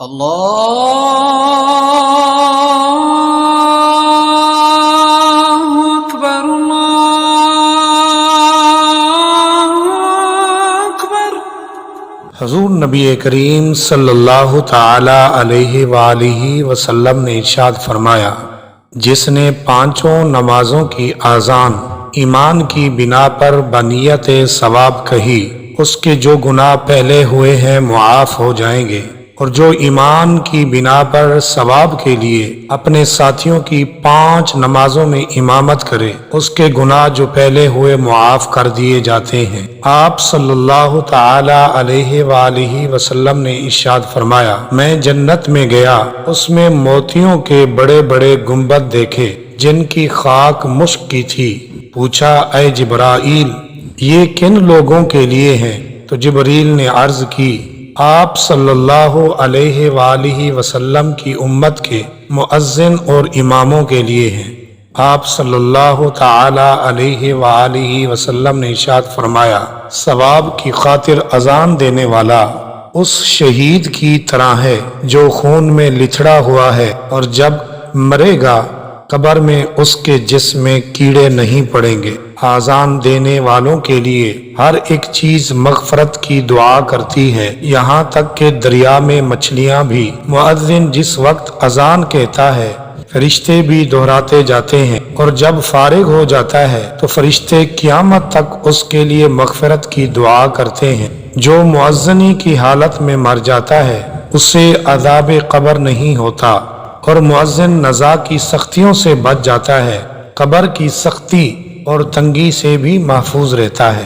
اللہ اکبر اللہ اکبر۔ حضور نبی کریم صلی اللہ تعالی علیہ وآلہ وسلم نے ارشاد فرمایا، جس نے پانچوں نمازوں کی اذان ایمان کی بنا پر بنیت ثواب کہی، اس کے جو گناہ پہلے ہوئے ہیں معاف ہو جائیں گے، اور جو ایمان کی بنا پر ثواب کے لیے اپنے ساتھیوں کی 5 نمازوں میں امامت کرے، اس کے گناہ جو پہلے ہوئے معاف کر دیے جاتے ہیں۔ آپ صلی اللہ تعالی علیہ وآلہ وسلم نے ارشاد فرمایا، میں جنت میں گیا، اس میں موتیوں کے بڑے بڑے گنبد دیکھے جن کی خاک مشک کی تھی۔ پوچھا، اے جبرائیل، یہ کن لوگوں کے لیے ہیں؟ تو جبریل نے عرض کی، آپ صلی اللہ علیہ وآلہ وسلم کی امت کے مؤذن اور اماموں کے لیے ہیں۔ آپ صلی اللہ تعالی علیہ وآلہ وسلم نے ارشاد فرمایا، ثواب کی خاطر اذان دینے والا اس شہید کی طرح ہے جو خون میں لتھڑا ہوا ہے، اور جب مرے گا قبر میں اس کے جسم میں کیڑے نہیں پڑیں گے۔ اذان دینے والوں کے لیے ہر ایک چیز مغفرت کی دعا کرتی ہے، یہاں تک کہ دریا میں مچھلیاں بھی۔ مؤذن جس وقت اذان کہتا ہے فرشتے بھی دہراتے جاتے ہیں، اور جب فارغ ہو جاتا ہے تو فرشتے قیامت تک اس کے لیے مغفرت کی دعا کرتے ہیں۔ جو مؤذنی کی حالت میں مر جاتا ہے اسے عذاب قبر نہیں ہوتا، اور مؤذن نزا کی سختیوں سے بچ جاتا ہے، قبر کی سختی اور تنگی سے بھی محفوظ رہتا ہے۔